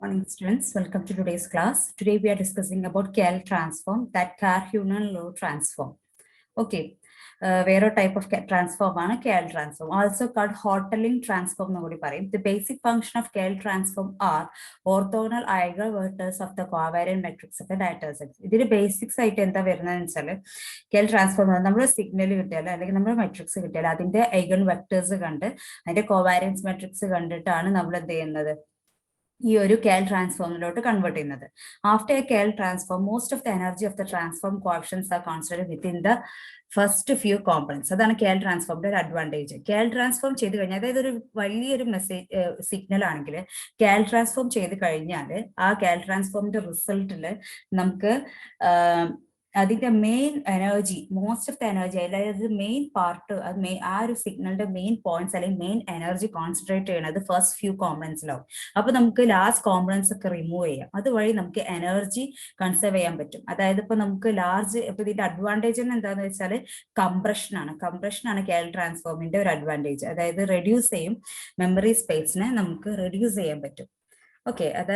Morning students, welcome to today's class. Today we are discussing about KL transform, that Kar-Hunan law transform. Okay, where a type of transform ആണ് KL transform, also called Hotelling transform എന്ന് കൂടി പറയും. The basic function of KL transform are orthogonal eigenvectors of the covariant matrix of the dataset. ഇതിന്റെ basics ആയിട്ട് എന്താ വരുന്നതെന്ന് വെച്ചാൽ KL transform നമ്മൾ സിഗ്നൽ കിട്ടിയാൽ അല്ലെങ്കിൽ നമ്മൾ മെട്രിക്സ് കിട്ടിയാൽ അതിന്റെ ഐഗൺ വെക്ടേഴ്സ് കണ്ട് അതിന്റെ കോവാരിയൻസ് മെട്രിക്സ് കണ്ടിട്ടാണ് നമ്മൾ എന്ത് ചെയ്യുന്നത് ഈ ഒരു KL ട്രാൻസ്ഫോമിലോട്ട് കൺവേർട്ട് ചെയ്യുന്നത്. After a KL transform most of the energy of the transform coefficients are constant within the first few components. അതാണ് KL ട്രാൻസ്ഫോമിന്റെ ഒരു അഡ്വാൻറ്റേജ്. KL ട്രാൻസ്ഫോം ചെയ്ത് കഴിഞ്ഞാൽ അതായത് ഒരു വലിയൊരു സിഗ്നൽ ആണെങ്കിൽ KL ട്രാൻസ്ഫോം ചെയ്ത് കഴിഞ്ഞാൽ ആ KL ട്രാൻസ്ഫോമിന്റെ റിസൾട്ടിൽ നമുക്ക് അതിന്റെ main energy, most of the energy, അതായത് മെയിൻ പാർട്ട്, ആ ഒരു സിഗ്നലിന്റെ മെയിൻ പോയിന്റ്സ് അല്ലെങ്കിൽ മെയിൻ എനർജി കോൺസെൻട്രേറ്റ് ചെയ്യുന്നത് ഫസ്റ്റ് ഫ്യൂ കോമ്പണൻസിലാവും. അപ്പൊ നമുക്ക് ലാസ്റ്റ് കോമ്പണൻസ് ഒക്കെ റിമൂവ് ചെയ്യാം. അതുവഴി നമുക്ക് എനർജി കൺസേർവ് ചെയ്യാൻ പറ്റും. അതായത് ഇപ്പൊ നമുക്ക് ഇപ്പൊ ഇതിന്റെ അഡ്വാൻറ്റേജ് എന്താണെന്ന് വെച്ചാൽ കംപ്രഷനാണ് KL ട്രാൻസ്ഫോമിന്റെ ഒരു അഡ്വാൻറ്റേജ്. അതായത് റെഡ്യൂസ് ചെയ്യും, മെമ്മറി സ്പേസിനെ നമുക്ക് റെഡ്യൂസ് ചെയ്യാൻ പറ്റും. ഓക്കെ, അത്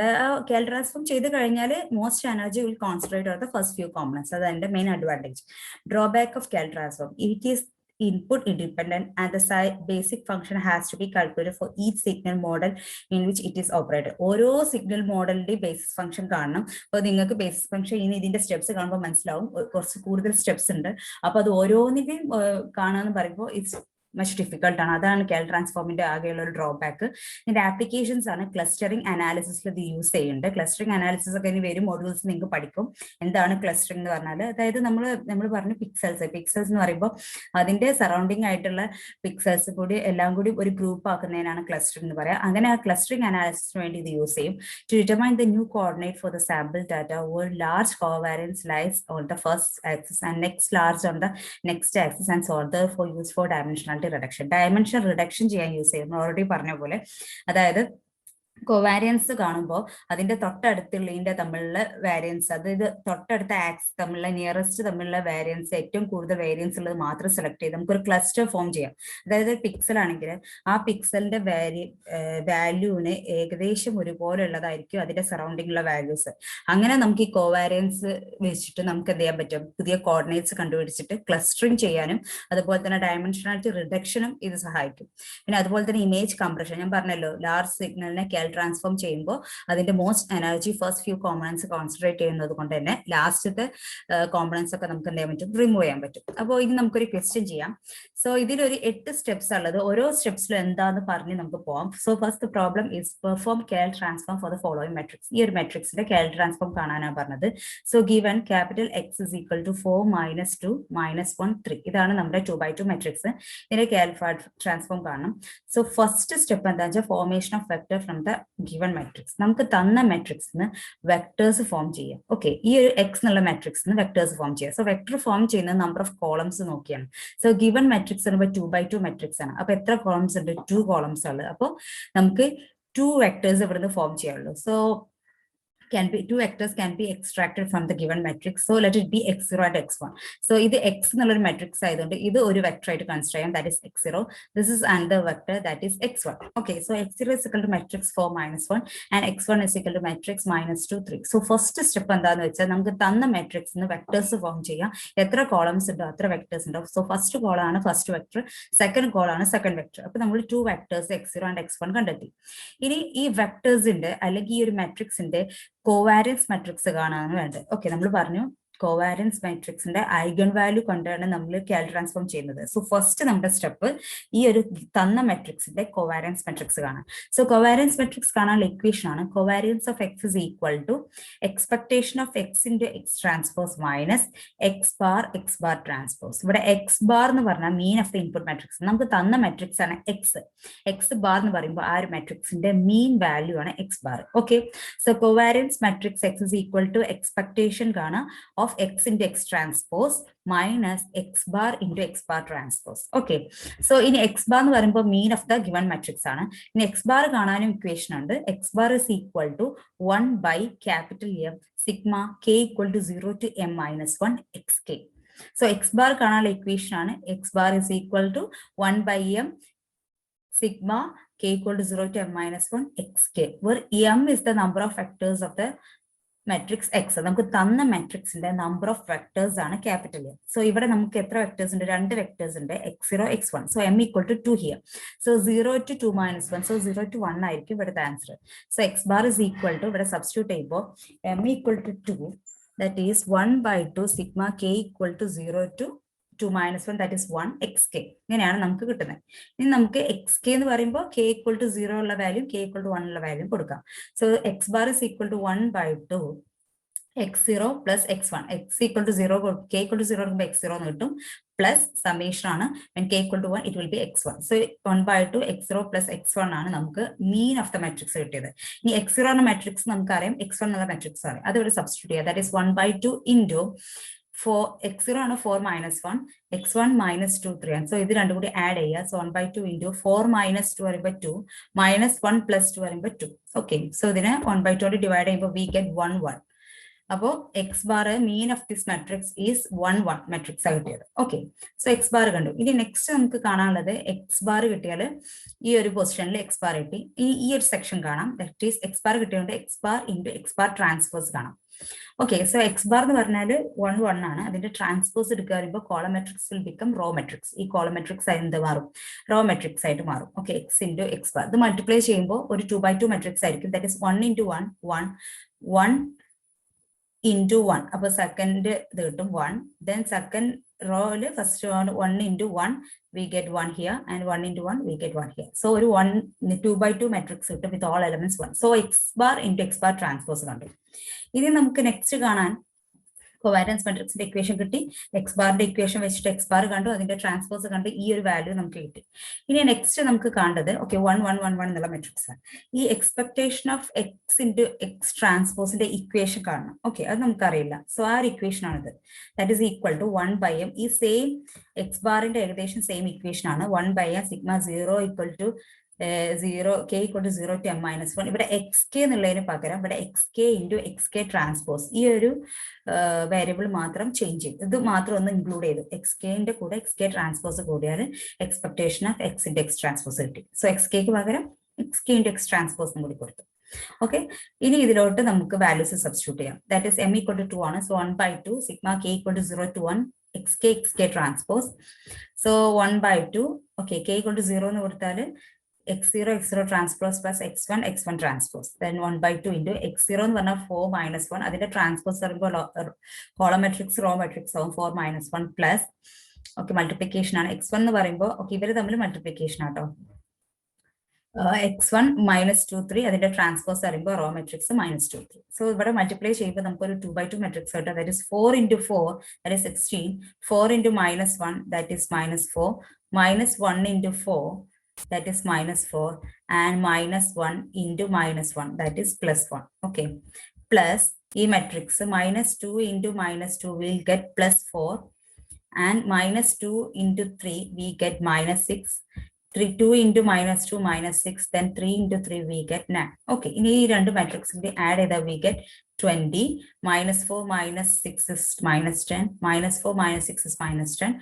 KL ട്രാൻസ്ഫോം ചെയ്ത് കഴിഞ്ഞാൽ most energy will concentrate on the first few components. അത് അതിന്റെ main advantage. Drawback of KL transform, it is input independent and the basic function has to be calculated for each signal model in which it is operated. ഓരോ signal മോഡലിന്റെ basis function കാണണം. അപ്പൊ നിങ്ങൾക്ക് basis function ഇനി ഇതിന്റെ steps കാണുമ്പോൾ മനസ്സിലാവും, കുറച്ച് കൂടുതൽ സ്റ്റെപ്സ് ഉണ്ട്. അപ്പൊ അത് ഓരോന്നിന്റെയും കാണാന്ന് പറയുമ്പോൾ ഇറ്റ്സ് മച്ച് ഡിഫിക്കൽട്ട് ആണ്. അതാണ് KL ട്രാൻസ്ഫോമിന്റെ ആകെയുള്ള ഒരു ഡ്രോബാക്ക്. ഇതിന്റെ ആപ്ലിക്കേഷൻസ് ആണ് ക്ലസ്റ്ററിംഗ് അനാലിസിസിൽ ഇത് യൂസ് ചെയ്യുന്നുണ്ട്. ക്ലസ്റ്ററിംഗ് അനാലിസിസ് ഒക്കെ ഇനി വരും മോഡ്യൂൾസ് നിങ്ങൾക്ക് പഠിക്കും. എന്താണ് ക്ലസ്റ്ററിംഗ് എന്ന് പറഞ്ഞാൽ, അതായത് നമ്മൾ പറഞ്ഞു പിക്സൽസ് എന്ന് പറയുമ്പോൾ അതിന്റെ സറൗണ്ടിങ് ആയിട്ടുള്ള പിക്സൽസ് കൂടി എല്ലാം കൂടി ഒരു ഗ്രൂപ്പ് ആക്കുന്നതിനാണ് ക്ലസ്റ്ററിംഗ് എന്ന് പറയാം. അങ്ങനെ ആ ക്ലസ്റ്ററിംഗ് അനാലിസിസിന് വേണ്ടി ഇത് യൂസ് ചെയ്യും. To determine the new coordinate for the sample data or large covariance lies on the first axis and next large on the next axis and solve for use for dimensional dimension reduction ചെയ്യാൻ use ചെയ്യുന്നു. Already പറഞ്ഞ പോലെ, അതായത് കോവാരിയൻസ് കാണുമ്പോൾ അതിന്റെ തൊട്ടടുത്തുള്ളതിന്റെ തമ്മിലുള്ള variance, അതായത് തൊട്ടടുത്ത ആക്സ് തമ്മിലുള്ള നിയറസ്റ്റ് തമ്മിലുള്ള വാരിയൻസ്, ഏറ്റവും കൂടുതൽ വേരിയൻസ് ഉള്ളത് മാത്രം സെലക്ട് ചെയ്ത് നമുക്കൊരു ക്ലസ്റ്റർ ഫോം ചെയ്യാം. അതായത് പിക്സൽ ആണെങ്കിൽ ആ പിക്സലിന്റെ വാല്യൂവിന് ഏകദേശം ഒരുപോലെ ഉള്ളതായിരിക്കും അതിന്റെ സറൗണ്ടിങ്ങിലുള്ള വാല്യൂസ്. അങ്ങനെ നമുക്ക് ഈ കോവാരിയൻസ് വെച്ചിട്ട് നമുക്ക് എന്ത് ചെയ്യാൻ പറ്റും, പുതിയ കോർഡിനേറ്റ്സ് കണ്ടുപിടിച്ചിട്ട് ക്ലസ്റ്ററിങ് ചെയ്യാനും അതുപോലെ തന്നെ ഡയമെൻഷനാലിറ്റി റിഡക്ഷനും ഇത് സഹായിക്കും. പിന്നെ അതുപോലെ തന്നെ ഇമേജ് കംപ്രഷൻ, ഞാൻ പറഞ്ഞല്ലോ ലാർജ് സിഗ്നലിനെ KL ട്രാൻസ്ഫോം ചെയ്യുമ്പോൾ അതിന്റെ most energy first few components concentrate ചെയ്യുന്നത് കൊണ്ട് തന്നെ ലാസ്റ്റത്തെ കോമ്പണൻസ് ഒക്കെ നമുക്ക് എന്ത് ചെയ്യാൻ പറ്റും, റിമൂവ് ചെയ്യാൻ പറ്റും. അപ്പോൾ ഇനി നമുക്കൊരു ക്വസ്റ്റ്യൻ ചെയ്യാം. സോ ഇതിലൊരു 8 സ്റ്റെപ്സ് ഉള്ളത്. ഓരോ സ്റ്റെപ്സിലും എന്താന്ന് പറഞ്ഞ് നമുക്ക് പോവാം. So first problem is perform KL transform for the following matrix. ഈ ഒരു മെട്രിക്സിന്റെ KL ട്രാൻസ്ഫോം കാണാനാണ് പറഞ്ഞത്. So given capital X is equal to 4 - 2 - 1 3. ഇതാണ് നമ്മുടെ 2x2 മെട്രിക്സ്. ഇതിന്റെ KL ട്രാൻസ്ഫോം കാണണം. സോ ഫസ്റ്റ് സ്റ്റെപ്പ് എന്താ വെച്ചാൽ formation of vector from the given matrix. നമുക്ക് തന്ന മെട്രിക്സിന് വെക്ടേഴ്സ് ഫോം ചെയ്യാം. ഓക്കെ, ഈ ഒരു X എന്നുള്ള മെട്രിക്സിന് വെക്ടേഴ്സ് ഫോം ചെയ്യാം. സോ വെക്ടർ ഫോം ചെയ്യുന്ന നമ്പർ ഓഫ് കോളംസ് നോക്കിയാണ്. So given matrix 2x2 matrix ആണ്. അപ്പൊ എത്ര കോളംസ് ഉണ്ട്? 2 കോളംസ് ഉള്ളത്. അപ്പോൾ നമുക്ക് 2 വെക്ടേഴ്സ് ഇവിടുന്ന് ഫോം ചെയ്യാനുള്ളൂ. So two vectors can be extracted from the given matrix. So let it be x0 and x1. So ഇത് X എന്നുള്ളൊരു മെട്രിക്സ് ആയതുകൊണ്ട് ഇത് ഒരു വെക്ടർ ആയിട്ട് കൺസിഡർ ചെയ്യാം, that is x0. This is another vector, that is x1. Okay, so x0 is equal to matrix 4 - 1 and x1 is equal to matrix -2 3. So first step എന്താന്ന് വെച്ചാൽ നമുക്ക് തന്ന മെട്രിക്സിന് വെക്ടേഴ്സ് ഫോം ചെയ്യാം. എത്ര കോളംസ് ഉണ്ടോ അത്ര വെക്ടേഴ്സ് ഉണ്ടാവും. സോ ഫസ്റ്റ് കോളാണ് ഫസ്റ്റ് വെക്ടർ, സെക്കൻഡ് കോളാണ് സെക്കൻഡ് വെക്ടർ. അപ്പൊ നമ്മൾ 2 വെക്ടേഴ്സ് x0 and x1 കണ്ടെത്തി. ഇനി ഈ വെക്ടേഴ്സിന്റെ അല്ലെങ്കിൽ ഈ ഒരു മെട്രിക്സിന്റെ കോവാരിയൻസ് മെട്രിക്സ് കാണാനാണ് വേണ്ടത്. ഓക്കെ, നമ്മൾ പറഞ്ഞു കോവാരിയൻസ് മെട്രിക്സിന്റെ ഐഗൺ വാല്യൂ കൊണ്ടാണ് നമ്മൾ KL ട്രാൻസ്ഫോം ചെയ്യുന്നത്. സോ ഫസ്റ്റ് നമ്മുടെ സ്റ്റെപ്പ് ഈ ഒരു തന്ന മെട്രിക്സിന്റെ കോവാരിയൻസ് മെട്രിക്സ് കാണാം. സോ കോവാരിയൻസ് മെട്രിക്സ് കാണാനുള്ള ഇക്വേഷൻ ആണ് covariance of X is equal to expectation of X into X transpose minus X bar transpose. ഇവിടെ X bar എന്ന് പറഞ്ഞാൽ mean of the input matrix. നമുക്ക് തന്ന മെട്രിക്സ് ആണ് X bar എന്ന് പറയുമ്പോൾ ആ ഒരു മെട്രിക്സിന്റെ മീൻ വാല്യൂ ആണ് X bar. Okay, so covariance matrix X is equal to expectation കാണാം of X into X transpose minus X bar into X bar transpose. Okay, so in X bar എന്ന് പറയുമ്പോൾ mean of the given matrix ആണ്. ഇനി X bar കാണാനും equation ഉണ്ട്. X bar is equal to 1 by capital M sigma k equal to 0 to M - 1 xk. So X bar കാണാനുള്ള equation ആണ് X bar is equal to 1 by M sigma k equal to 0 to m minus 1 xk, where m is the number of vectors of the matrix x. നമുക്ക് തന്ന മാട്രിക്സിന്റെ number of vectors ആണ് capital. So ഇവിടെ നമുക്ക് എത്ര vectors ഉണ്ട്? 2 vectors ഉണ്ട്, x0 x1. So m equal to 2 here. So 0 to 2 minus 1. So 0 to 1 ആയിരിക്കും ഇവിടുത്തെ answer. So x bar is equal to ഇവിടെ സബ്സ്റ്റിറ്റ്യൂട്ട് ചെയ്യുമ്പോൾ m equal to 2, that is 1 by 2 sigma k equal to 0 to 2 minus 1, that is 1 xk. ഇങ്ങനെയാണ് നമുക്ക് കിട്ടുന്നത്. ഇനി നമുക്ക് xk എന്ന് പറയുമ്പോൾ k equal to 0 ഉള്ള വാല്യൂ, k equal to 1 ഉള്ള വാല്യൂ കൊടുക്കാം. So x bar is equal to 1 by 2 x0 plus x1. x equal to 0, k equal to 0 ആകുമ്പോൾ x0 എന്ന് കിട്ടും, പ്ലസ് സമ്മേഷൻ ആണ്. when k equal to 1 it will be x1. so 1 by 2 x0 plus x1 ആണ് നമുക്ക് മീൻ of the matrix കിട്ടിയത്. ഇനി x0 എന്ന matrix നമുക്കറിയാം, x1 എന്നുള്ള മാട്രിക്സ് അറിയാം, അത് ഇവിടെ സബ്സ്റ്റിറ്റ്യൂട്ട് ചെയ്യുക. that is 1 by 2 into 4 x0 ആണ് 4 minus 1, x1 minus 2 3 ആണ്. സോ ഇത് രണ്ടും കൂടി ആഡ് ചെയ്യുക. സോ 1 by 2 into 4 minus 2 വരുമ്പോൾ 2 minus 1 plus 2 വരുമ്പോൾ 2. ഓക്കെ, സോ ഇതിനെ 1 by 2 ഡിവൈഡ് ചെയ്യുമ്പോൾ we get 1 1. അപ്പോൾ x bar mean of this matrix is 1 1 matrix ആണ് കിട്ടിയത്. ഓക്കെ, സോ x bar കണ്ടു. ഇനി നെക്സ്റ്റ് നമുക്ക് കാണാനുള്ളത് x bar കിട്ടിയാൽ ഈ ഒരു പൊസിഷനിൽ x bar കിട്ടി. ഈ ഒരു സെക്ഷൻ കാണാം, that is x bar കിട്ടിയതുകൊണ്ട് x bar into x bar transpose കാണാം. ഓക്കെ, സോ x bar എന്ന് പറഞ്ഞാൽ 1 1 ആണ്. അതിന്റെ ട്രാൻസ്പോസ് എടുക്കുക പറയുമ്പോൾ column matrix will become raw matrix. ഈ കോളം മെട്രിക്സ് എന്ത് മാറും? റോ മെട്രിക്സ് ആയിട്ട് മാറും. Okay, x into x bar ഇത് മൾട്ടിപ്ലൈ ചെയ്യുമ്പോൾ ഒരു 2 by 2 മെട്രിക്സ് ആയിരിക്കും. That is 1 into 1 1 1 into 1. അപ്പോൾ സെക്കൻഡ് ഇത് കിട്ടും 1. then സെക്കൻഡ് റോയില് first 1 into 1 we get 1 here, and 1 into 1 we get 1 here. so ഒരു 2 by 2 matrix കിട്ടും with all elements 1. so x bar into x bar transpose കണ്ടു. ഇനി നമുക്ക് നെക്സ്റ്റ് കാണാൻ കോവാലൻസ് മാട്രിക്സിന്റെ ഇക്വേഷൻ കിട്ടി. എക്സ് ബാറിന്റെ ഇക്വേഷൻ വെച്ചിട്ട് എക്സ് ബാർ കണ്ടു, അതിന്റെ ട്രാൻസ്പോസ് കണ്ട് ഈ ഒരു വാല്യൂ നമുക്ക് കിട്ടി. ഇനി നെക്സ്റ്റ് നമുക്ക് കാണേണ്ടത് ഓക്കെ 1 1 1 1 എന്നുള്ള മെട്രിക്സ് ആണ്. ഈ expectation of X into X ട്രാൻസ്പോസിന്റെ ഇക്വേഷൻ കാണണം. ഓക്കെ, അത് നമുക്കറിയില്ല. സോ ആ ഒരു ഇക്വേഷൻ ആണിത്. That is equal to 1 by m. ഈ സെയിം എക്സ് ബാറിന്റെ ഏകദേശം സെയിം ഇക്വേഷൻ ആണ്. 1 by m sigma 0 equal to 0 k equal to 0 to m minus 1. ഇവിടെ xk എന്നുള്ളതിന് പകരം ഇവിടെ xk into xk ട്രാൻസ്പോസ് ഈ ഒരു വേരിയബിൾ മാത്രം ചേഞ്ച് ചെയ്യും. ഇത് മാത്രം ഒന്ന് ഇൻക്ലൂഡ് ചെയ്തു. xkന്റെ കൂടെ xk ട്രാൻസ്പോസ് കൂടിയാൽ expectation of x into x transpose കിട്ടി. സോ xkക്ക് പകരം xk into x ട്രാൻസ്പോസും കൂടി കൊടുത്തു. ഓക്കെ, ഇനി ഇതിലോട്ട് നമുക്ക് വാല്യൂസ് സബ്സ്റ്റിറ്റ്യൂട്ട് ചെയ്യാം. That is m equal to 2 ആണ്. So 1 by 2 sigma k equal to 0 to 1 xk transpose. So 1 by 2 okay k equal to 0 എന്ന് കൊടുത്താൽ x0 x0 transpose plus x1 x1 transpose. then 1 by 2 into x0 എന്ന് പറഞ്ഞാൽ 4 minus 1. അതിന്റെ transpose പറയുമ്പോൾ column matrix raw matrix ആവും. 4 minus 1 plus okay multiplication ആണ്. x1 എന്ന് പറയുമ്പോൾ ഓക്കെ ഇവര് തമ്മിൽ മൾട്ടിപ്ലിക്കേഷൻ ആട്ടോ. x1 minus 2 3 അതിന്റെ ട്രാൻസ്പോസ് പറയുമ്പോൾ റോ മെട്രിക്സ് minus 2 3. സോ ഇവിടെ മൾട്ടിപ്ലൈ ചെയ്യുമ്പോൾ നമുക്ക് ഒരു 2 by 2 മെട്രിക്സ് കിട്ടും. That is 4 into 4 that is 16. 4 into minus 1 that is minus 4. minus 1 into 4 that is minus 4, and minus 1 into minus 1 that is plus 1. okay, plus e matrix minus 2 into minus 2 will get plus 4, and minus 2 into 3 we get minus 6. 2 into minus 2 minus 6, then 3 into 3 we get 9. okay, in ഈ രണ്ട് മാട്രിക്സിന്റെ add ചെയ്താൽ we get 20. minus 4 minus 6 is minus 10. minus 4 minus 6 is minus 10.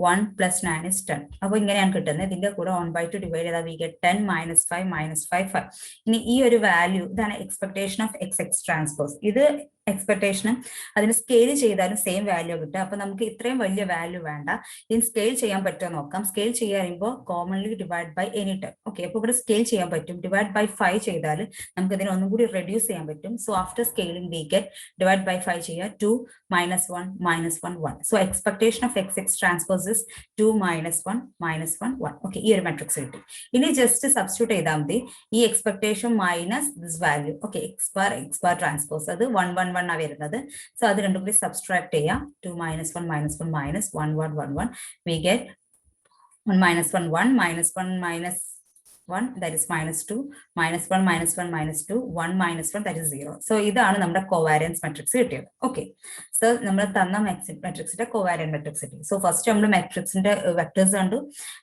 1 plus 9 is 10. അപ്പോൾ ഇങ്ങനെയാണ് കിട്ടുന്നത്. ഇതിന്റെ കൂടെ 1 by 2 divide ചെയ്താൽ we get 10 minus 5 minus 5 5. ഇനി ഈ ഒരു വാല്യൂ ഇതാണ് expectation of X X transpose. ഇത് എക്സ്പെക്ടേഷനും അതിന് സ്കെയിൽ ചെയ്താലും സെയിം വാല്യൂ കിട്ടുക. അപ്പൊ നമുക്ക് ഇത്രയും വലിയ വാല്യൂ വേണ്ട. ഇതിന് സ്കെയിൽ ചെയ്യാൻ പറ്റുമോ നോക്കാം. സ്കെയിൽ ചെയ്യുമ്പോൾ commonly divide by any time. Okay, അപ്പൊ ഇവിടെ സ്കെയിൽ ചെയ്യാൻ പറ്റും. ഡിവൈഡ് ബൈ 5 ചെയ്താൽ നമുക്ക് ഇതിനെ ഒന്നും കൂടി റെഡ്യൂസ് ചെയ്യാൻ പറ്റും. So after scaling we get divide by 5 ചെയ്യുക 2 minus 1 minus 1 1. so expectation of x x transpose is 2 minus 1 minus 1 1. okay, ഈ ഒരു മാട്രിക്സ് കിട്ടി. ഇനി ജസ്റ്റ് സബ്സ്റ്റിറ്റ്യൂട്ട് ചെയ്താൽ മതി ഈ expectation minus this value. Okay, x bar transpose അത് 1 1 1 ആണ് വരുന്നത്. സോ അത് രണ്ടും കൂടി സബ്സ്ട്രാക്ട് ചെയ്യാം. 2 minus 1 minus 1 minus 1 1 1 1 we get 1 minus 1 1 minus 1 minus 1 that is minus 2 minus 1 minus 1 minus 2 1 minus 1 that is 0. so ഇതാണ് നമ്മുടെ കോവാരിയൻസ് മാട്രിക്സ് കിട്ടിയത്. ഓക്കെ, സോ നമ്മൾ തന്ന മാട്രിക്സിന്റെ കോവാരിയൻ മാട്രിക്സ് കിട്ടി. സോ ഫസ്റ്റ് നമ്മൾ മാട്രിക്സിന്റെ വെക്ടേഴ്സ് കണ്ടു.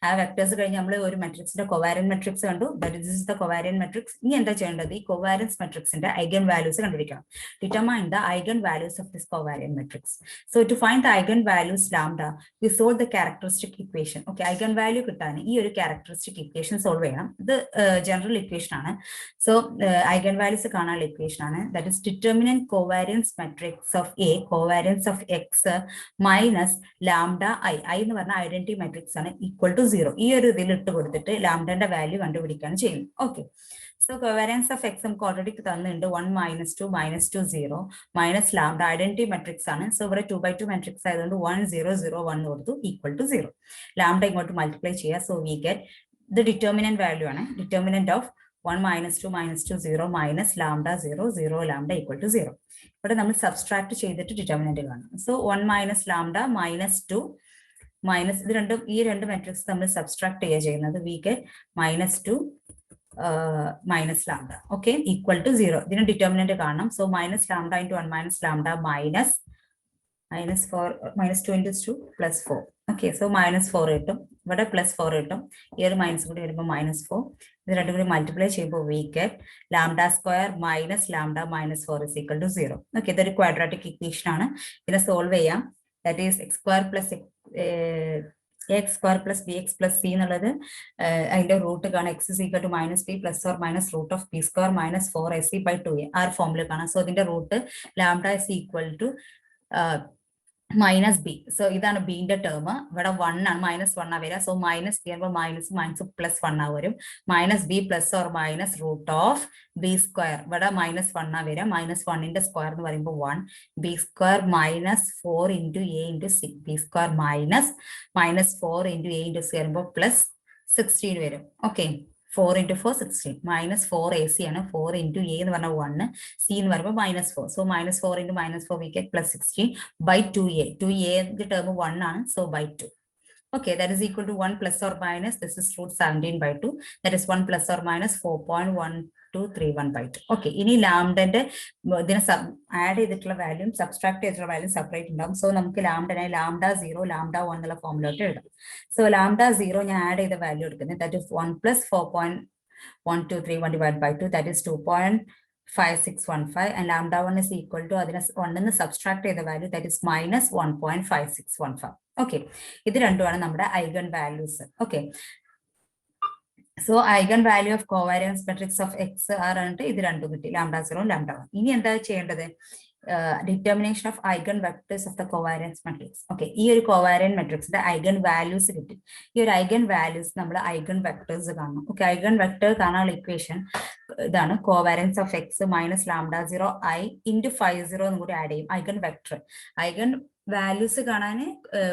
ആ വെക്ടേഴ്സ് കഴിഞ്ഞ് നമ്മൾ ഒരു മാട്രിക്സിന്റെ കോവാരിയൻ മാട്രിക്സ് കണ്ടു. That is the covariance matrix. ഇനി എന്താ ചെയ്യേണ്ടത്? ഈ കോവാരിയൻസ് മാട്രിക്സിന്റെ ഐഗൻ വാല്യൂസ് കണ്ടുപിടിക്കണം. Determine the eigen values of this covariance matrix. So to find the eigen values lambda we solve the characteristic equation. Okay, eigen value കിട്ടാൻ ഈ ഒരു characteristic equation solve ചെയ്യണം. ഇത് ജനറൽ ഇക്വേഷൻ ആണ്. So eigen values കാണാനുള്ള equation ആണ്. That is determinant covariance matrix of A covariance of X minus lambda I എന്ന് പറഞ്ഞ ഐഡന്റിറ്റി മെട്രിക്സ് ആണ് ഈക്വൽ ടു 0. ഈ ഒരു ഇതിൽ ഇട്ട് കൊടുത്തിട്ട് ലാംഡന്റെ വാല്യൂ കണ്ടുപിടിക്കുകയാണ് ചെയ്യുന്നത്. Okay, so covariance of X നമുക്ക് ഓൾറെഡി തന്നിട്ടുണ്ട് 1 -2 -2 0 മൈനസ് ലാംഡ ഐഡന്റിറ്റി മെട്രിക്സ് ആണ്. സോ ഇവിടെ 2/2 മെട്രിക്സ് ആയതുകൊണ്ട് 1 0 0 1 കൊടുത്തു ഈക്വൽ ടു 0. ലാംഡ ഇങ്ങോട്ട് മൾട്ടിപ്ലൈ ചെയ്യുക. സോ വി ഗെറ്റ് ഇത് ഡിറ്റർമിനന്റ് വാല്യൂ ആണ്. Determinant of 1 -2 -2 0 minus lambda 0 0 lambda equal to 0. ഇവിടെ നമ്മൾ സബ്സ്ട്രാക്ട് ചെയ്തിട്ട് ഡിറ്റർമിനന്റ് കാണും. സോ 1 മൈനസ് ലാംഡ -2 മൈനസ് ഇത് രണ്ടും ഈ രണ്ട് മെട്രിക്സ് നമ്മൾ സബ്സ്ട്രാക്ട് ചെയ്യുന്നത് we get -2 minus lambda, okay, equal to 0. ഇതിന് ഡിറ്റർമിനന്റ് കാണണം. So minus lambda into 1 minus lambda minus 4 -2 into 2 plus 4. Okay, so -4 കിട്ടും. ഇവിടെ +4 കിട്ടും. ഈ ഒരു മൈനസ് കൂടി വരുമ്പോൾ -4. ഇത് രണ്ടും കൂടി മൾട്ടിപ്ലൈ ചെയ്യുമ്പോൾ we get lambda square minus lambda -4 is equal to 0. Okay, ഇതൊരു ക്വാഡ്രാറ്റിക് ഇക്വേഷൻ ആണ്. ഇതിനെ സോൾവ് ചെയ്യാം. That is x square plus x square plus bx plus c എന്നുള്ളത് അതിന്റെ റൂട്ട് കാണാം. x is equal to -b plus or minus root of b square minus 4ac by 2a ആ ഫോമിൽ കാണാം. So ഇതിന്റെ root lambda is equal to minus B. So ഇതാണ് ബിന്റെ term. ഇവിടെ 1 ആണ്, -1 ആ വരിക. സോ മൈനസ് ബി ആകുമ്പോൾ മൈനസ് +1 ആ വരും. -b plus or minus root of b square. ഇവിടെ -1 ആ വരിക. -1ന്റെ സ്ക്വയർ എന്ന് പറയുമ്പോൾ 1. b square -4 into a into c. b square -4 into a into c വരുമ്പോൾ +16 വരും. ഓക്കെ, 4 into 4 16 -4ac ആണ്. 4 into a എന്ന് പറഞ്ഞാൽ 1, c എന്ന് പറയുമ്പോൾ -4. So -4 into -4 we get +16 by 2a. 2a term 1 ആണ്. So by 2. Okay, that is equal to 1 plus or minus, this is root 17 by 2. That is 1 plus or minus 4.1231 by 2. Okay, ഇനി ലാംഡന്റെ ഇതിനെ add ചെയ്തിട്ടുള്ള value subtract ചെയ്തിട്ടുള്ള value separate ഉണ്ടാവും. So നമുക്ക് ലാംഡനായി lambda 0 lambda 1 എന്നുള്ള ഫോമിലോട്ട് എഴുതാം. So lambda 0 ഞാൻ add ചെയ്ത വാല്യൂ എടുക്കുന്നത് that is 1 plus 4.1231 divided by 2, that is 2.5615, and lambda 1 is equal to അതിനെ 1 സബ്സ്ട്രാക്ട് ചെയ്ത വാല്യൂ ദാറ്റ് ഇസ് -1.5615. ഓക്കെ, ഇത് രണ്ടുമാണ് നമ്മുടെ eigen values. Okay, so eigen value of covariance matrix of X are ആണ്. ഇത് രണ്ടും കിട്ടി, ലാംഡ 0 ലാംഡ 1. ഇനി എന്താ ചെയ്യേണ്ടത്? Determination of eigen vectors of the covariance matrix. Okay, ഈ ഒരു കോവാരിയൻ മെട്രിക്സിന്റെ ഐഗൺ വാല്യൂസ് കിട്ടി. ഈ ഒരു ഐഗൺ വാല്യൂസ് നമ്മൾ ഐഗൺ വെക്ടേഴ്സ് കാണണം. ഓക്കെ, ഐഗൺ വെക്ടർ കാണാനുള്ള ഇക്വേഷൻ ഇതാണ്. Covariance of X minus lambda 0 i into 50 എന്നും കൂടി ആഡ് ചെയ്യും. ഐഗൺ വെക്ടർ ഐഗൺ വാല്യൂസ് കാണാൻ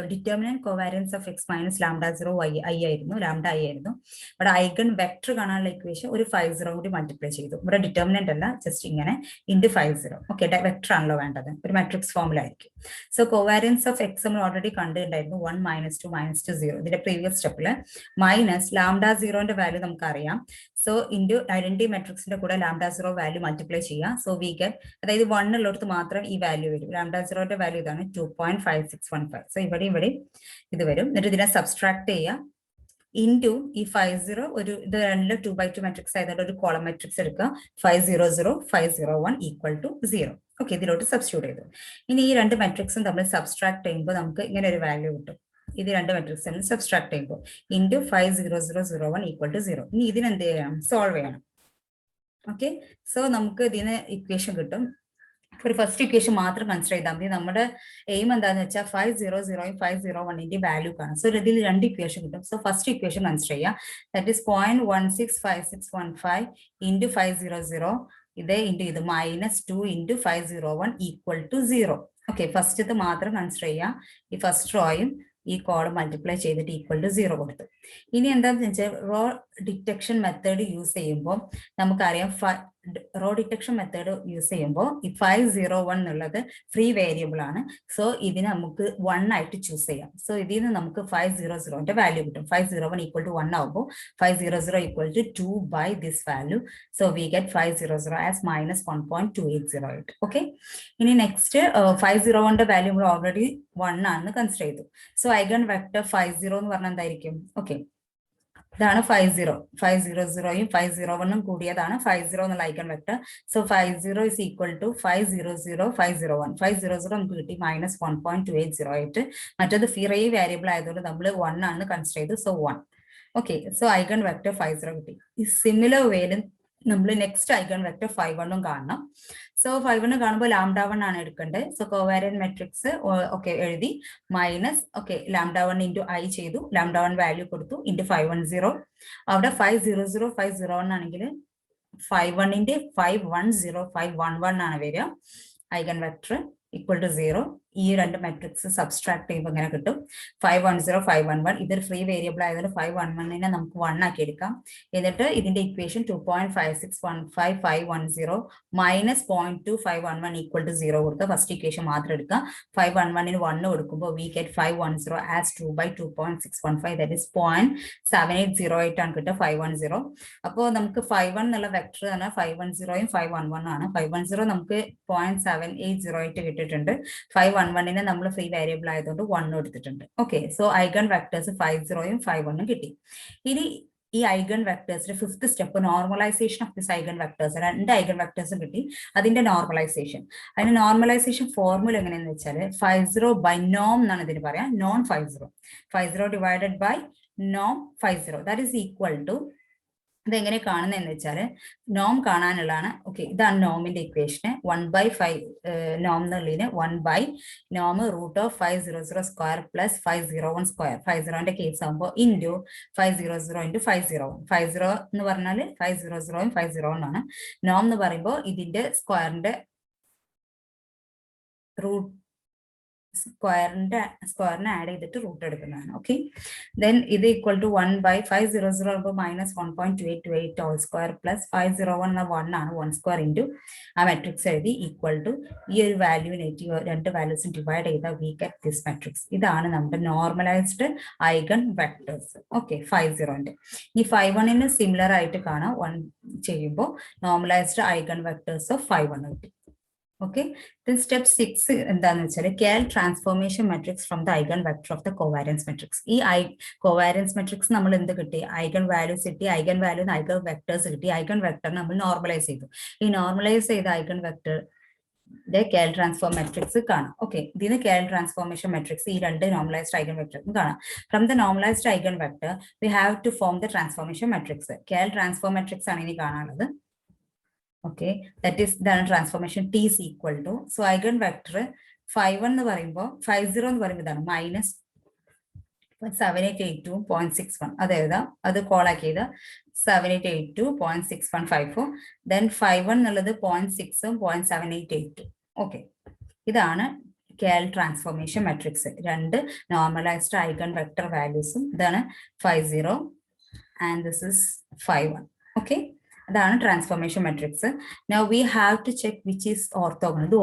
determinant covariance of X minus lambda 0 I ആയിരുന്നു, ലാംഡ ഐ ആയിരുന്നു. ഇവിടെ ഐഗൺ വെക്ടർ കാണാനുള്ള ഇക്വേഷൻ ഒരു 50 കൂടി മൾട്ടിപ്ലൈ ചെയ്തു. ഇവിടെ ഡിറ്റർമിനന്റ് അല്ല, ജസ്റ്റ് ഇങ്ങനെ ഇൻറ്റു 50. ഓക്കെ, വെക്ടർ ആണല്ലോ വേണ്ടത്, ഒരു matrix ഫോമിലായിരിക്കും. So covariance of X നമ്മൾ ഓൾറെഡി കണ്ടിട്ടുണ്ടായിരുന്നു 1 -2 -2 0. ഇതിന്റെ പ്രീവിയസ് സ്റ്റെപ്പിൽ മൈനസ് ലാംഡ 0ന്റെ വാല്യൂ നമുക്കറിയാം. സോ ഇൻറ്റു ഐഡന്റിറ്റി മെട്രിക്സിന്റെ കൂടെ ലാംഡ 0 വാല്യൂ മൾട്ടിപ്ലൈ ചെയ്യാം. സോ വി ഗെറ്റ്, അതായത് 1 ഉള്ളിടത്ത് മാത്രം ഈ വാല്യൂ വരും. ലാംഡ 0ന്റെ വാല്യൂ ഇതാണ് 2.5615. സോ ഇവിടെ ഇത് വരും. എന്നിട്ട് ഇതിനെ സബ്സ്ട്രാക്ട് ചെയ്യുക ഇൻറ്റു ഈ 50 ഒരു ഇത് രണ്ടിലും 2/2 മെട്രിക്സ് ആയതുകൊണ്ട് ഒരു കോളം മെട്രിക്സ് എടുക്കുക. 500 501 ഈക്വൽ ടു 0. ഓക്കെ, ഇതിലോട്ട് സബ്സ്റ്റിറ്റ്യൂട്ട് ചെയ്തു. ഇനി ഈ രണ്ട് മെട്രിക്സും തമ്മിൽ സബ്സ്ട്രാക്ട് ചെയ്യുമ്പോൾ നമുക്ക് ഇങ്ങനെ ഒരു വാല്യൂ കിട്ടും. ഇത് രണ്ട് മെട്രിക്സ് തമ്മിൽ സബ്സ്ട്രാക്ട് ചെയ്യുമ്പോൾ ഇൻറ്റു 50001 ഈക്വൽ ടു 0. ഇനി ഇതിനെന്ത് ചെയ്യണം? സോൾവ് ചെയ്യണം. ഓക്കെ, സോ നമുക്ക് ഇതിന് ഇക്വേഷൻ കിട്ടും. ഒരു ഫസ്റ്റ് ഇക്വേഷൻ മാത്രം കൺസിഡർ ചെയ്താൽ മതി. നമ്മുടെ എയിം എന്താന്ന് വെച്ചാൽ 500 501 വാല്യൂ കാണാം. സോ ഇതിൽ രണ്ട് ഇക്വേഷൻ കിട്ടും. സോ ഫസ്റ്റ് ഇക്വേഷൻ കൺസിഡർ ചെയ്യാം. ദാറ്റ് ഇസ് 0.165615 ഇൻറ്റു 500 ഇത് ഇൻറ്റു ഇത് -2 into 501 equal to 0. Okay, first ഇത് മാത്രം കൺസിഡർ ചെയ്യാം. ഈ ഫസ്റ്റ് റോയും ഈ കോളം മൾട്ടിപ്ലൈ ചെയ്തിട്ട് ഈക്വൽ ടു 0 കൊടുത്തു. ഇനി എന്താണെന്ന് വെച്ചാൽ റോ ഡിറ്റക്ഷൻ മെത്തേഡ് യൂസ് ചെയ്യുമ്പോൾ നമുക്കറിയാം, റോ ഡിറ്റക്ഷൻ മെത്തേഡ് യൂസ് ചെയ്യുമ്പോൾ ഈ 501 എന്നുള്ളത് ഫ്രീ വേരിയബിൾ ആണ്. സോ ഇതിനെ നമുക്ക് 1 ആയിട്ട് ചൂസ് ചെയ്യാം. സോ ഇതിൽ നിന്ന് നമുക്ക് 500ന്റെ വാല്യൂ കിട്ടും. 501 ഈക്വൽ ടു 1 ആകുമ്പോൾ 500 equal to 2 by this value. So we get 500 as -1.2808. Okay, ഇനി നെക്സ്റ്റ് 501ന്റെ വാല്യൂ നമ്മൾ ഓൾറെഡി 1 ആണെന്ന് കൺസിഡർ ചെയ്തു. സോ ഐഗൺ വെക്ടർ 50 എന്ന് പറഞ്ഞാൽ എന്തായിരിക്കും? ഓക്കെ, ഇതാണ് 50 500യും 501ഉം കൂടിയതാണ് 50 എന്നുള്ള eigen vector. So 50 is equal to 500 501. 500 നമുക്ക് കിട്ടി -1.2808. മറ്റത് ഫ്രീ വേരിയബിൾ ആയതുകൊണ്ട് നമ്മൾ 1 ആണ് കൺസിഡർ ചെയ്തു. സോ 1. Okay, so eigenvector 5 0 കിട്ടി. ഈ സിമിലർ വേയിൽ നമ്മൾ നെക്സ്റ്റ് eigenvector 5 1 കാണണം. സോ 5 1 കാണുമ്പോൾ λ1 ആണ് എടുക്കേണ്ടത്. സോ കോവാരിയന്റ് മെട്രിക്സ് ഓക്കെ എഴുതി മൈനസ് ഓക്കെ λ1 ഇൻറ്റു ഐ ചെയ്തു, λ1 വാല്യൂ കൊടുത്തു ഇൻറ്റു 510. അവിടെ 500 501 ആണെങ്കിൽ 5 1 510 511 ആണ് വരിക. eigenvector equal to 0. ഈ രണ്ട് മെട്രിക്സ് സബ്സ്ട്രാക്ട് ചെയ്യുമ്പോൾ ഇങ്ങനെ കിട്ടും 510 511. ഇതൊരു ഫ്രീ വേരിയബിൾ ആയതുകൊണ്ട് 511നെ നമുക്ക് 1 ആക്കി എടുക്കാം. എന്നിട്ട് ഇതിന്റെ ഇക്വേഷൻ 2.5615510 മൈനസ് 0.2511 ഈക്വൽ ടു 0 കൊടുക്കുക. ഫസ്റ്റ് ഇക്വേഷൻ മാത്രം എടുക്കുക. 511ന് 1 കൊടുക്കുമ്പോൾ we get 510 as 2/2.615 that is 0.7808 ആണ് കിട്ടുക 510. അപ്പോൾ നമുക്ക് 51 എന്നുള്ള വെക്ടർ തന്നെ 510യും 511 ആണ്. 510 നമുക്ക് 0.7808 കിട്ടിയിട്ടുണ്ട്. 511നെ നമ്മൾ ഫ്രീ വേരിയബിൾ ആയതുകൊണ്ട് 1 എടുത്തിട്ടുണ്ട്. ഓക്കെ, സോ ഐഗൺ വെക്ടേഴ്സ് 50യും 51 കിട്ടി. ഇനി ഈ ഐഗൺ വെക്ടേഴ്സിന്റെ fifth step normalization of this eigen vectors. രണ്ട് ഐഗൺ വെക്ടേഴ്സും കിട്ടി, അതിന്റെ നോർമലൈസേഷൻ. അതിന് നോർമലൈസേഷൻ ഫോർമുല എങ്ങനെയാന്ന് വെച്ചാൽ 50 ബൈ നോം എന്നാണ് ഇതിന് പറയാം. നോൺ 50 ഡിവൈഡഡ് ബൈ നോം 50 ദാറ്റ് ഈസ് ഈക്വൽ ടു, ഇതെങ്ങനെ കാണുന്നതെന്ന് വെച്ചാൽ നോം കാണാനുള്ളതാണ്. ഓക്കെ, ഇതാണ് നോമിന്റെ ഇക്വേഷന്. 1/5 നോം എന്നുള്ളതിന് 1 നോം √500 സ്ക്വയർ പ്ലസ് 501 സ്ക്വയർ 50ന്റെ കേസ് ആകുമ്പോൾ ഇൻറ്റു 500 ഇൻറ്റു 501. 50 എന്ന് പറഞ്ഞാൽ 500യും 501 ആണ്. നോം എന്ന് പറയുമ്പോൾ ഇതിന്റെ സ്ക്വയറിന്റെ സ്ക്വയറിനെ ആഡ് ചെയ്തിട്ട് റൂട്ട് എടുക്കുന്നതാണ്. ഓക്കെ, ദെൻ ഇത് equal to 1/500 minus 1.2828 whole square plus 501 എന്ന 1 ആണ്. 1 സ്ക്വയർ ഇൻറ്റു ആ മെട്രിക്സ് എഴുതി ഈക്വൽ ടു ഈ ഒരു വാല്യൂവിനേറ്റ് രണ്ട് വാല്യൂസും ഡിവൈഡ് ചെയ്താൽ വി ഗെറ്റ് ദിസ് മെട്രിക്സ്. ഇതാണ് നമ്മുടെ നോർമലൈസ്ഡ് ഐഗൺ വെക്ടേഴ്സ്. ഓക്കെ, 50ന്റെ. ഈ 51ന് സിമിലർ ആയിട്ട് കാണാം 1 ചെയ്യുമ്പോൾ നോർമലൈസ്ഡ് ഐഗൺ വെക്ടേഴ്സ് ഓഫ് 51 കിട്ടി. Okay, then step 6 എന്താണെന്ന് വെച്ചാൽ KL transformation matrix from the eigen vector of the covariance matrix. ഈ കോവാരിയൻസ് മെട്രിക്സ് നമ്മൾ എന്ത് കിട്ടി? ഐഗൺ വാല്യൂസ് കിട്ടി. ഐഗൺ വാല്യൂ ഐഗൺ വെക്ടേഴ്സ് കിട്ടി. ഐഗൺ വെക്ടർ നമ്മൾ നോർമലൈസ് ചെയ്തു. ഈ നോർമലൈസ് ചെയ്ത eigen vector KL transform matrix കാണാം. ഓക്കെ, ഇതിന് കേൾ ട്രാൻസ്ഫോർമേഷൻ മെട്രിക്സ് ഈ രണ്ട് നോർമലൈസ്ഡ് ഐഗൺ വെക്ടറും കാണാം. From the normalized eigen vector we have to form the transformation matrix. KL transform matrix ആണ് ഇനി കാണാനുള്ളത്. Okay, that is the transformation T is equal to, so eigen vector 51 എന്ന് പറയുമ്പോൾ 50 എന്ന് പറയുമ്പോൾ ഇതാണ് മൈനസ് 7882.61. അത് എഴുതാം, അത് കോൾ ആക്കി ചെയ്ത 7882.6154. ദെൻ 51 എന്നുള്ളത് 0.6ഉം 0.7882. ഓക്കെ, ഇതാണ് കേൾ ട്രാൻസ്ഫോർമേഷൻ മെട്രിക്സ്. രണ്ട് നോർമലൈസ്ഡ് ഐഗൺ വെക്ടർ വാല്യൂസും ഇതാണ് 50 ആൻഡ് ദിസ് ഇസ് 51. ഓക്കെ, അതാണ് transformation matrix. Now we have to check which is orthogonal. ഇത്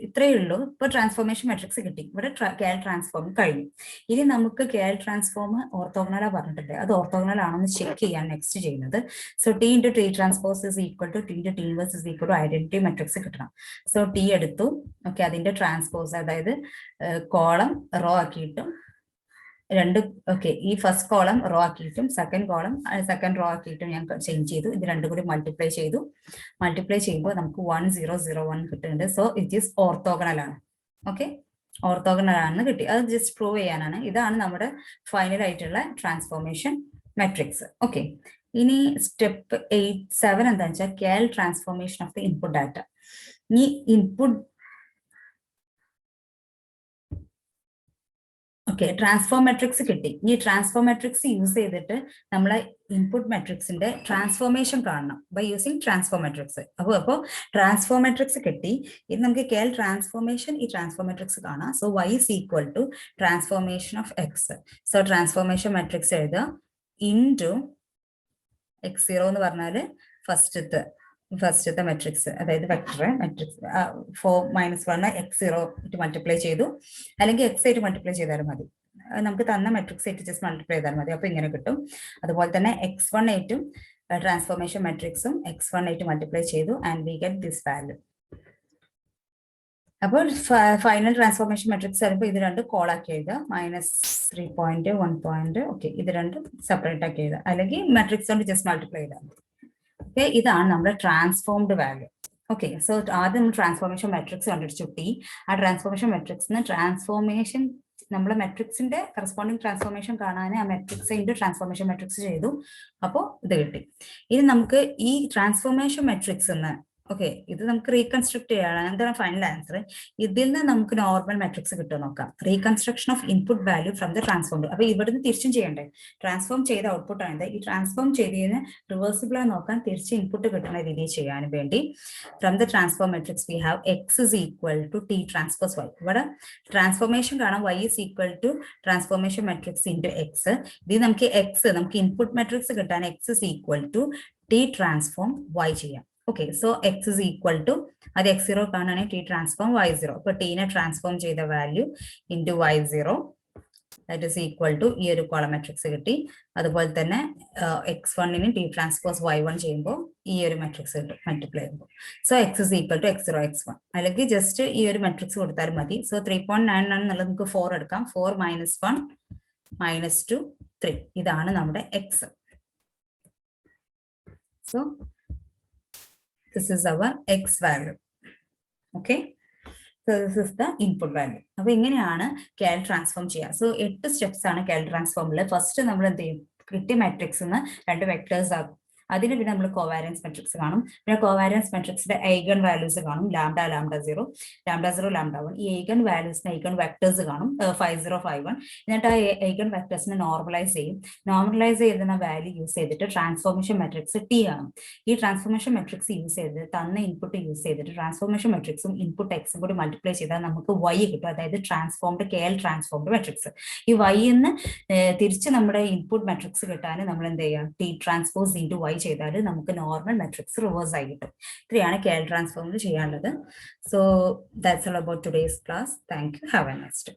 ഇത്രയേ ഉള്ളൂ. ഇപ്പൊ ട്രാൻസ്ഫോർമേഷൻ മെട്രിക്സ് കിട്ടി. ഇവിടെ കേൾ ട്രാൻസ്ഫോം കഴിഞ്ഞു. ഇനി നമുക്ക് കേൾ ട്രാൻസ്ഫോം ഓർത്തോഗണലാ പറഞ്ഞിട്ടുണ്ട്. അത് ഓർത്തോഗണൽ ആണെന്ന് ചെക്ക് ചെയ്യാൻ നെക്സ്റ്റ് ചെയ്യുന്നത്. So T into T transpose is equal to T into T inverse is equal to identity matrix കിട്ടണം. സോ ടി എടുത്തു. ഓക്കെ, അതിന്റെ ട്രാൻസ്പോസ് അതായത് കോളം റോ ആക്കിയിട്ടും രണ്ട് ഓക്കെ ഈ ഫസ്റ്റ് കോളം റോ ആക്കിയിട്ടും സെക്കൻഡ് റോ ആക്കിയിട്ടും ഞാൻ ചേഞ്ച് ചെയ്തു. ഇത് രണ്ടും കൂടി മൾട്ടിപ്ലൈ ചെയ്യുമ്പോൾ നമുക്ക് 1001 കിട്ടുന്നുണ്ട്. സോ ഇറ്റ് ഈസ് ഓർത്തോഗണൽ ആണ്. ഓക്കെ, ഓർത്തോഗണൽ ആണെന്ന് കിട്ടി. അത് ജസ്റ്റ് പ്രൂവ് ചെയ്യാനാണ്. ഇതാണ് നമ്മുടെ ഫൈനൽ ആയിട്ടുള്ള ട്രാൻസ്ഫോർമേഷൻ മെട്രിക്സ്. ഓക്കെ, ഇനി സ്റ്റെപ്പ് 7 എന്താണെന്ന് വെച്ചാൽ KL transformation of the input data. ഈ ഇൻപുട്ട് ഓക്കെ, ട്രാൻസ്ഫോം മെട്രിക്സ് കിട്ടി. ഈ ട്രാൻസ്ഫോം മെട്രിക്സ് യൂസ് ചെയ്തിട്ട് നമ്മളെ ഇൻപുട്ട് മെട്രിക്സിന്റെ ട്രാൻസ്ഫോർമേഷൻ കാണണം ബൈ യൂസിങ് ട്രാൻസ്ഫോം മെട്രിക്സ്. അപ്പോൾ ട്രാൻസ്ഫോം മെട്രിക്സ് കിട്ടി. ഇത് നമുക്ക് കേൾ ട്രാൻസ്ഫോർമേഷൻ ഈ ട്രാൻസ്ഫോം മെട്രിക്സ് കാണാം. So y is equal to transformation of x. So transformation matrix എഴുതുക ഇൻറ്റു x0 എന്ന് പറഞ്ഞാല് ഫസ്റ്റത്തെ മെട്രിക്സ്, അതായത് വെക്ടർ മെട്രിക്സ് 4 - 1 x0 ഇട്ട് മൾട്ടിപ്ലൈ ചെയ്തു, അല്ലെങ്കിൽ x ആയിട്ട് മൾട്ടിപ്ലൈ ചെയ്താലും മതി. നമുക്ക് തന്ന മെട്രിക്സ് ആയിട്ട് ജസ്റ്റ് മൾട്ടിപ്ലൈ ചെയ്താൽ മതി. അപ്പൊ ഇങ്ങനെ കിട്ടും. അതുപോലെ തന്നെ x1 ആയിട്ടും ട്രാൻസ്ഫോർമേഷൻ മെട്രിക്സും x1 ആയിട്ട് മൾട്ടിപ്ലൈ ചെയ്തു and we get this value. അപ്പോൾ ഫൈനൽ ട്രാൻസ്ഫോർമേഷൻ മെട്രിക്സ് വരുമ്പോൾ ഇത് രണ്ട് കോൾ ആക്കി എഴുതുക. -3.1. ഓക്കെ, ഇത് രണ്ടും സെപ്പറേറ്റ് ആക്കി എഴുതുക, അല്ലെങ്കിൽ മെട്രിക്സ് കൊണ്ട് ജസ്റ്റ് മൾട്ടിപ്ലൈ ചെയ്താൽ മതി. ഓക്കെ, ഇതാണ് നമ്മുടെ ട്രാൻസ്ഫോംഡ് വാല്യൂ. ഓക്കെ, സോ ആദ്യം നമ്മൾ ട്രാൻസ്ഫോർമേഷൻ മെട്രിക്സ് കണ്ടുപിടിച്ചു ടി. ആ ട്രാൻസ്ഫോർമേഷൻ മെട്രിക്സിന് ട്രാൻസ്ഫോർമേഷൻ നമ്മളെ മെട്രിക്സിന്റെ കറസ്പോണ്ടിങ് ട്രാൻസ്ഫോർമേഷൻ കാണാൻ ആ മെട്രിക്സ് ഇൻറ്റു ട്രാൻസ്ഫോർമേഷൻ മെട്രിക്സ് ചെയ്തു. അപ്പോൾ ഇത് കിട്ടി. ഇനി നമുക്ക് ഈ ട്രാൻസ്ഫോർമേഷൻ മെട്രിക്സ് എന്ന് ഓക്കെ ഇത് നമുക്ക് റീകൺസ്ട്രക്ട് ചെയ്യണം. എന്താണ് ഫൈനൽ ആൻസർ? ഇതിൽ നിന്ന് നമുക്ക് നോർമൽ മെട്രിക്സ് കിട്ടും നോക്കാം. Reconstruction of input value from the transform. അപ്പൊ ഇവിടുന്ന് തിരിച്ചും ചെയ്യണ്ടേ? ട്രാൻസ്ഫോം ചെയ്ത ഔട്ട്പുട്ട് ആണ്. ഈ ട്രാൻസ്ഫോം ചെയ്തതിന് റിവേഴ്സിബിൾ ആയി നോക്കാൻ തിരിച്ച് ഇൻപുട്ട് കിട്ടുന്ന രീതിയിൽ ചെയ്യാൻ വേണ്ടി from the transform matrix we have X is equal to T transpose Y. ഇവിടെ ട്രാൻസ്ഫോർമേഷൻ കാണാം y is equal to transformation matrix into X. ഇത് നമുക്ക് എക്സ് നമുക്ക് ഇൻപുട്ട് മെട്രിക്സ് കിട്ടാൻ X is equal to T transform Y ചെയ്യാം. Okay, so x is equal to അത് x0 കാണാണെങ്കിൽ t transform y0. അപ്പോൾ t നെ ട്രാൻസ്ഫോം ചെയ്ത value into y0 that is equal to ഈ ഒരു കോളം മെട്രിക്സ് കിട്ടി. അതുപോലെ തന്നെ x1ന് t ട്രാൻസ്പോസ് y1 ചെയ്യുമ്പോൾ ഈ ഒരു മെട്രിക്സ് കിട്ടും മൾട്ടിപ്ലൈ ചെയ്യുമ്പോൾ. So x is equal to x0 x1 അല്ലെങ്കിൽ ജസ്റ്റ് ഈ ഒരു മെട്രിക്സ് കൊടുത്താലും മതി. സോ 3.99 എന്നുള്ളത് നമുക്ക് 4 എടുക്കാം. 4 - 1 - 2 3 ഇതാണ് നമ്മുടെ x. So this is our x value. Okay, so this is the input value. അപ്പോൾ ഇങ്ങനെയാണ് KL ട്രാൻസ്ഫോം ചെയ്യുക. സോ 8 സ്റ്റെപ്സ് ആണ് KL ട്രാൻസ്ഫോമിൽ. ഫസ്റ്റ് നമ്മൾ എന്ത് ചെയ്യും? കിട്ടിയ മാട്രിക്സ് നിന്ന് 2 വെക്ടേഴ്സ് ആകും. അതിന് പിന്നെ നമ്മൾ കോവാരിയൻസ് മെട്രിക്സ് കാണും. പിന്നെ കോവാരിയൻസ് മെട്രിക്സിന്റെ ഐഗൺ വാല്യൂസ് കാണും. ലാംഡ, ലാംഡ0, ലാംഡ0, ലാംഡ1. ഈ ഐഗൺ വാല്യൂസിന് ഐഗൺ വെക്ടേഴ്സ് കാണും 50, 51. എന്നിട്ട് ആ ഐഗൺ വെക്ടേഴ്സിനെ നോർമലൈസ് ചെയ്യും. നോർമലൈസ് ചെയ്യുന്ന വാല്യൂ യൂസ് ചെയ്തിട്ട് ട്രാൻസ്ഫോർമേഷൻ മെട്രിക്സ് ടി ആണ്. ഈ ട്രാൻസ്ഫോർമേഷൻ മെട്രിക്സ് യൂസ് ചെയ്ത് തന്ന ഇൻപുട്ട് യൂസ് ചെയ്തിട്ട് ട്രാൻസ്ഫോർമേഷൻ മെട്രിക്സും ഇൻപുട്ട് എക്സും കൂടി മൾട്ടിപ്ലൈ ചെയ്താൽ നമുക്ക് y കിട്ടും. അതായത് ട്രാൻസ്ഫോംഡ് KL ട്രാൻസ്ഫോംഡ് മെട്രിക്സ്. ഈ y-ന്ന് തിരിച്ച് നമ്മുടെ ഇൻപുട്ട് മെട്രിക്സ് കിട്ടാൻ നമ്മൾ എന്ത് ചെയ്യാം? ടി ട്രാൻസ്പോസ് ഇൻറ്റു y ചെയ്താൽ നമുക്ക് നോർമൽ മെട്രിക്സ് റിവേഴ്സ് ആയി കിട്ടും. ഇത്രയാണ് KL ട്രാൻസ്ഫോമിൽ ചെയ്യാനുള്ളത്. So that's all about today's class. Thank you. Have A nice day.